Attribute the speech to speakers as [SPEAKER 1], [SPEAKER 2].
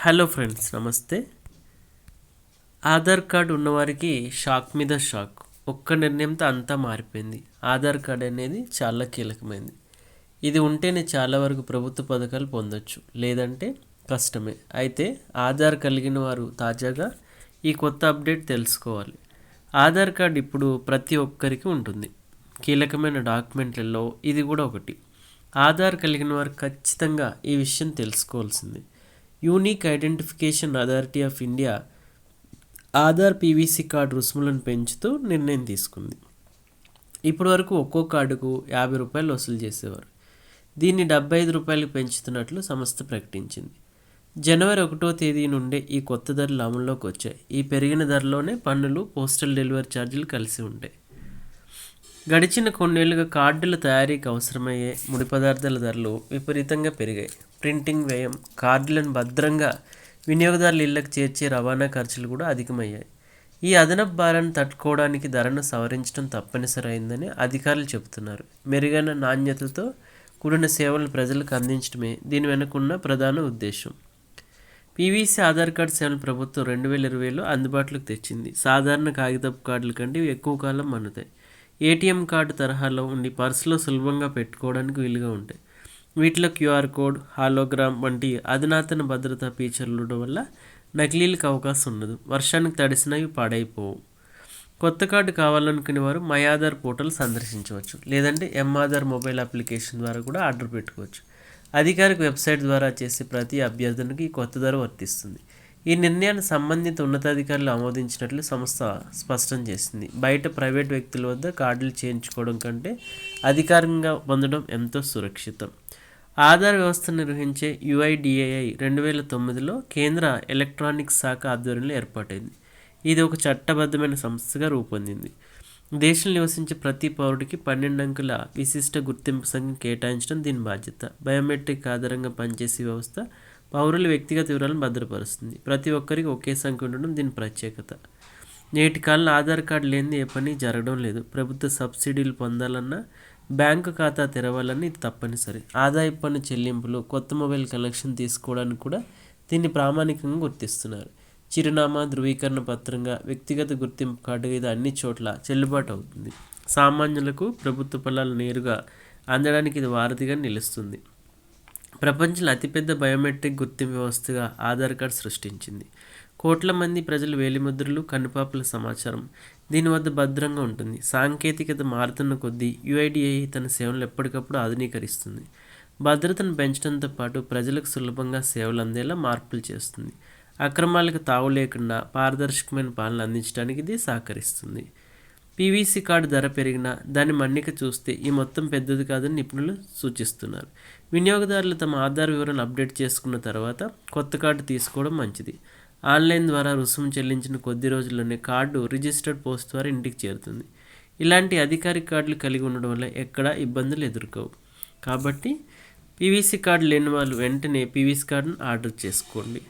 [SPEAKER 1] Hello friends, నమస్తే. Aadhaar card ఉన్నవారికి shock మీద షాక్. ఒక్క నిర్ణయంతో అంతా మారిపోయింది. ఆధార్ కార్డు అనేది చాలా కీలకమైంది. ఇది ఉంటేనే చాలా వరకు ప్రభుత్వ పథకాలు పొందొచ్చు, లేదంటే కష్టమే. అయితే ఆధార్ కలిగిన వారు తాజాగా ఈ కొత్త అప్డేట్ తెలుసుకోవాలి. ఆధార్ కార్డు ఇప్పుడు ప్రతి ఒక్కరికి ఉంటుంది. కీలకమైన డాక్యుమెంట్లలో ఇది కూడా ఒకటి. ఆధార్ కలిగిన వారు ఖచ్చితంగా ఈ విషయం తెలుసుకోవాల్సింది. Unique identification authority of India Aadhaar PVC card రుసుములను పెంచుతూ నిర్ణయం తీసుకుంది. ఇప్పటి వరకు ఒక్కో కార్డుకు ₹50 వసూలు చేసేవారు. దీన్ని ₹75 పెంచుతున్నట్లు సంస్థ ప్రకటించింది. జనవరి 1వ తేదీ నుండే ఈ కొత్త ధరలు అమల్లోకి వచ్చాయి. ఈ పెరిగిన ధరలోనే పన్నులు, పోస్టల్ డెలివరీ ఛార్జీలు కలిసి ఉంటాయి. గడిచిన కొన్నేళ్లుగా కార్డుల తయారీకి అవసరమయ్యే ముడి పదార్థాల ధరలు విపరీతంగా పెరిగాయి. ప్రింటింగ్ వ్యయం, కార్డులను భద్రంగా వినియోగదారుల ఇళ్లకు చేర్చే రవాణా ఖర్చులు కూడా అధికమయ్యాయి. ఈ అదనపు భారాన్ని తట్టుకోవడానికి ధరను సవరించడం తప్పనిసరి అయిందని అధికారులు చెబుతున్నారు. మెరుగైన నాణ్యతతో కూడిన సేవలను ప్రజలకు అందించడమే దీని వెనుకున్న ప్రధాన ఉద్దేశం. పీవీసీ ఆధార్ కార్డు సేవలను ప్రభుత్వం 2020లో అందుబాటులోకి తెచ్చింది. సాధారణ కాగితపు కార్డుల కంటే ఇవి ఎక్కువ కాలం మన్నుతాయి. ఏటీఎం కార్డు తరహాలో ఉండి పర్సులో సులభంగా పెట్టుకోవడానికి వీలుగా ఉంటాయి. వీటిలో క్యూఆర్ కోడ్, హాలోగ్రామ్ వంటి అధునాతన భద్రతా ఫీచర్లు ఉండడం వల్ల నకిలీలకు అవకాశం ఉండదు. వర్షానికి తడిసినవి పాడైపోవు. కొత్త కార్డు కావాలనుకునే వారు మై ఆధార్ పోర్టల్ సందర్శించవచ్చు, లేదంటే ఆధార్ మొబైల్ అప్లికేషన్ ద్వారా కూడా ఆర్డర్ పెట్టుకోవచ్చు. అధికారిక వెబ్సైట్ ద్వారా చేసే ప్రతి అభ్యర్థనకు ఈ కొత్త ధర వర్తిస్తుంది. ఈ నిర్ణయాన్ని సంబంధిత ఉన్నతాధికారులు ఆమోదించినట్లు సంస్థ స్పష్టం చేసింది. బయట ప్రైవేట్ వ్యక్తుల వద్ద కార్డులు చేయించుకోవడం కంటే అధికారికంగా పొందడం ఎంతో సురక్షితం. ఆధార్ వ్యవస్థను నిర్వహించే UIDAI 2009లో కేంద్ర ఎలక్ట్రానిక్స్ శాఖ ఆధ్వర్యంలో ఏర్పాటైంది. ఇది ఒక చట్టబద్ధమైన సంస్థగా రూపొందింది. దేశంలో నివసించే ప్రతి పౌరుడికి 12 అంకెల విశిష్ట గుర్తింపు సంఖ్య కేటాయించడం దీని బాధ్యత. బయోమెట్రిక్ ఆధారంగా పనిచేసే వ్యవస్థ పౌరుల వ్యక్తిగత వివరాలను భద్రపరుస్తుంది. ప్రతి ఒక్కరికి ఒకే సంఖ్య ఉండడం దీని ప్రత్యేకత. నేటి కాలంలో ఆధార్ కార్డు లేనిది ఏ పని జరగడం లేదు. ప్రభుత్వ సబ్సిడీలు పొందాలన్నా, బ్యాంకు ఖాతా తెరవాలన్నా ఇది తప్పనిసరి. ఆదాయ పన్ను చెల్లింపులు, కొత్త మొబైల్ కనెక్షన్ తీసుకోవడానికి కూడా దీన్ని ప్రామాణికంగా గుర్తిస్తున్నారు. చిరునామా ధృవీకరణ పత్రంగా వ్యక్తిగత గుర్తింపు కార్డుగా ఇది అన్ని చోట్ల చెల్లుబాటు అవుతుంది. సామాన్యులకు ప్రభుత్వ ఫలాలు నేరుగా అందడానికి ఇది వారధిగా నిలుస్తుంది. ప్రపంచంలో అతిపెద్ద బయోమెట్రిక్ గుర్తింపు వ్యవస్థగా ఆధార్ కార్డు సృష్టించింది. కోట్ల మంది ప్రజల వేలిముద్రలు, కనుపాపల సమాచారం దీని వద్ద భద్రంగా ఉంటుంది. సాంకేతికత మారుతున్న కొద్దీ UIDAI తన సేవలను ఎప్పటికప్పుడు ఆధునీకరిస్తుంది. భద్రతను పెంచడంతో పాటు ప్రజలకు సులభంగా సేవలు అందేలా మార్పులు చేస్తుంది. అక్రమాలకు తావు లేకుండా పారదర్శకమైన పాలన అందించడానికి ఇది సహకరిస్తుంది. పీవీసీ కార్డు ధర పెరిగినా దాని మన్నిక చూస్తే ఈ మొత్తం పెద్దది కాదని నిపుణులు సూచిస్తున్నారు. వినియోగదారులు తమ ఆధార్ వివరాలను అప్డేట్ చేసుకున్న తర్వాత కొత్త కార్డు తీసుకోవడం మంచిది. ఆన్లైన్ ద్వారా రుసుము చెల్లించిన కొద్ది రోజుల్లోనే కార్డు రిజిస్టర్డ్ పోస్ట్ ద్వారా ఇంటికి చేరుతుంది. ఇలాంటి అధికారిక కార్డులు కలిగి ఉండడం వల్ల ఎక్కడా ఇబ్బందులు ఎదుర్కోవు. కాబట్టి పీవీసీ కార్డు లేని వాళ్ళు వెంటనే పీవీసీ కార్డును ఆర్డర్ చేసుకోండి.